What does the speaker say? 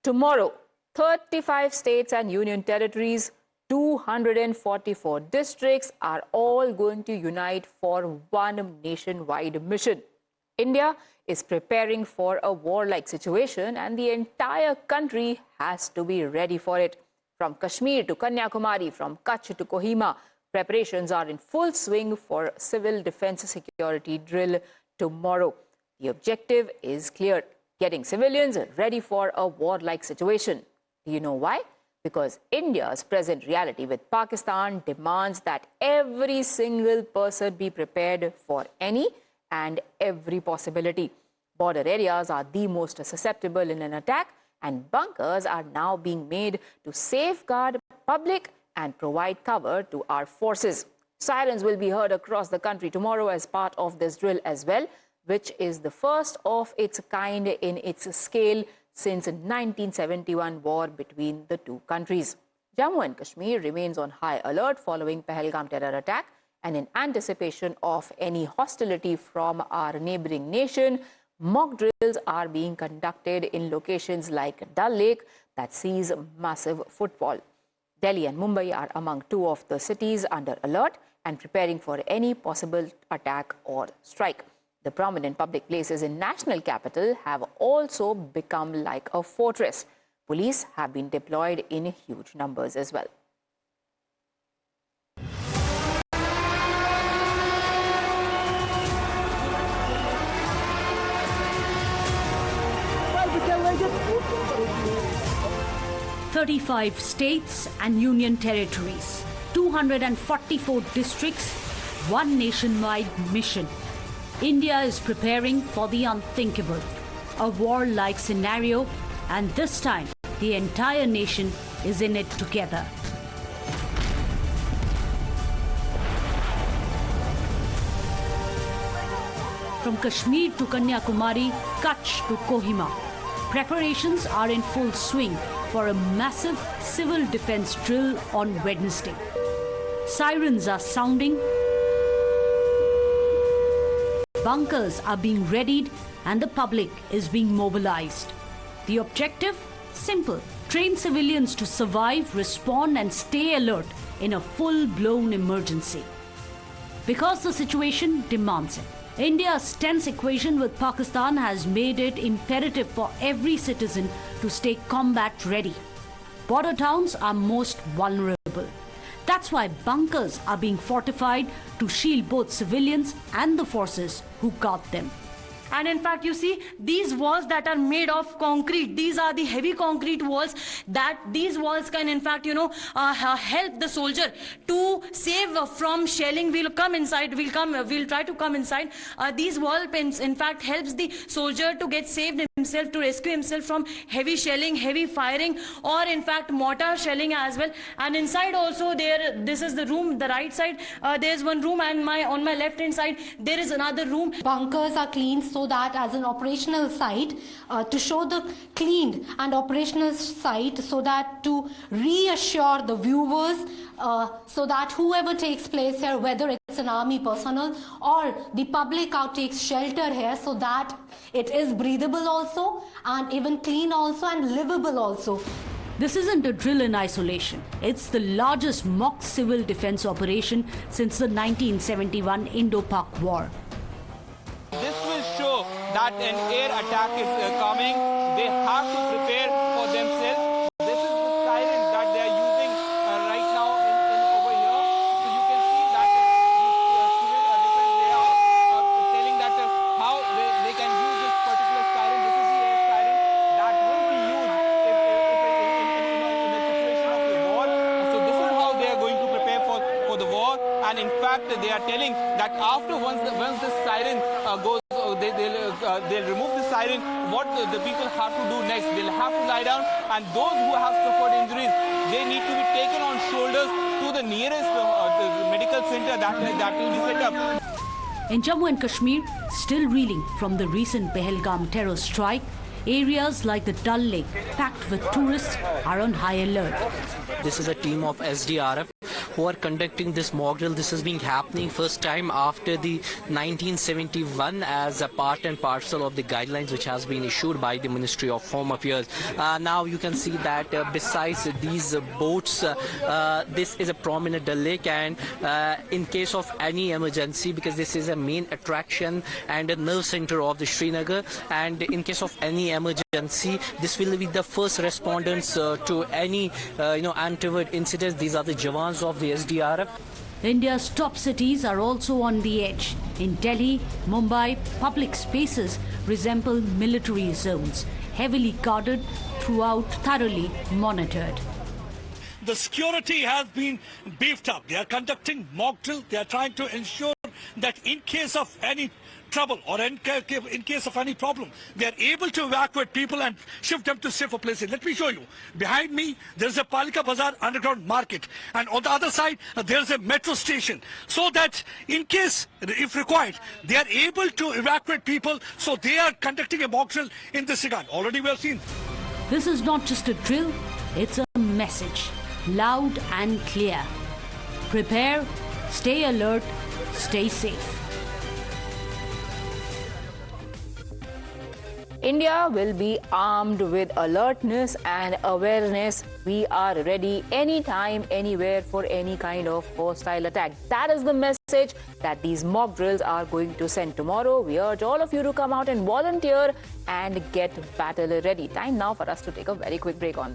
Tomorrow, 35 states and union territories, 244 districts are all going to unite for one nationwide mission. India is preparing for a warlike situation and the entire country has to be ready for it. From Kashmir to Kanyakumari, from Kutch to Kohima, preparations are in full swing for civil defense security drill tomorrow. The objective is clear: getting civilians ready for a warlike situation. Do you know why? Because India's present reality with Pakistan demands that every single person be prepared for any and every possibility. Border areas are the most susceptible in an attack, and bunkers are now being made to safeguard public and provide cover to our forces. Sirens will be heard across the country tomorrow as part of this drill as well, which is the first of its kind in its scale since 1971 war between the two countries. Jammu and Kashmir remains on high alert following Pahalgam terror attack, and in anticipation of any hostility from our neighboring nation, mock drills are being conducted in locations like Dal Lake that sees massive footfall. Delhi and Mumbai are among two of the cities under alert and preparing for any possible attack or strike. The prominent public places in national capital have also become like a fortress. Police have been deployed in huge numbers as well. "35 states and union territories, 244 districts, one nationwide mission. India is preparing for the unthinkable, a war-like scenario, and this time the entire nation is in it together." From Kashmir to Kanyakumari, Kutch to Kohima, preparations are in full swing for a massive civil defense drill on Wednesday. Sirens are sounding, bunkers are being readied, and the public is being mobilized. The objective? Simple: train civilians to survive, respond, and stay alert in a full-blown emergency. Because the situation demands it. India's tense equation with Pakistan has made it imperative for every citizen to stay combat ready. Border towns are most vulnerable. That's why bunkers are being fortified to shield both civilians and the forces who guard them. And in fact, you see, these walls that are made of concrete, these are the heavy concrete walls, that these walls can in fact, help the soldier to save from shelling. We'll come inside, we'll try to come inside. These wall pins in fact helps the soldier to get saved himself, to rescue himself from heavy shelling, heavy firing, or in fact mortar shelling as well. And inside also this is the room, the right side, there's one room, and on my left hand side, there is another room. Bunkers are cleaned so that as an operational site, to show the cleaned and operational site, so that to reassure the viewers, so that whoever takes place here, whether it's an army personnel or the public out takes shelter here, so that it is breathable also, and even clean also, and livable also. This isn't a drill in isolation. It's the largest mock civil defense operation since the 1971 Indo-Pak War. This will show that an air attack is coming. They have to prepare for themselves. This is the siren that they are using right now over here. So you can see that they are telling that how they can use this particular siren. This is the air siren that will be used if in a situation of a war. So this is how they are going to prepare for the war. And in fact, they are telling that after once this siren goes, they'll remove the siren. What the people have to do next, they'll have to lie down, and those who have suffered injuries, they need to be taken on shoulders to the nearest the medical center that will be set up. In Jammu and Kashmir, still reeling from the recent Pahalgam terror strike, areas like the Dal Lake, packed with tourists, are on high alert. This is a team of SDRF who are conducting this mock drill. This has been happening first time after the 1971 as a part and parcel of the guidelines which has been issued by the Ministry of Home Affairs. Now you can see that besides these boats, this is a prominent lake, and in case of any emergency, because this is a main attraction and a nerve center of the Srinagar, and in case of any emergency, this will be the first respondents to any untoward incidents. These are the Jawans of the SDRF. India's top cities are also on the edge. In Delhi, Mumbai, public spaces resemble military zones, heavily guarded throughout, thoroughly monitored. The security has been beefed up. They are conducting mock drill. They are trying to ensure that in case of any trouble or in case of any problem, they are able to evacuate people and shift them to safer places. Let me show you. Behind me, there is a Palika Bazaar underground market. And on the other side, there is a metro station. So that in case, if required, they are able to evacuate people. So they are conducting a mock drill in this regard. Already we have seen. This is not just a drill, it's a message, loud and clear. Prepare, stay alert, stay safe. India will be armed with alertness and awareness. We are ready anytime, anywhere for any kind of hostile attack. That is the message that these mock drills are going to send tomorrow. We urge all of you to come out and volunteer and get battle ready. Time now for us to take a very quick break on that.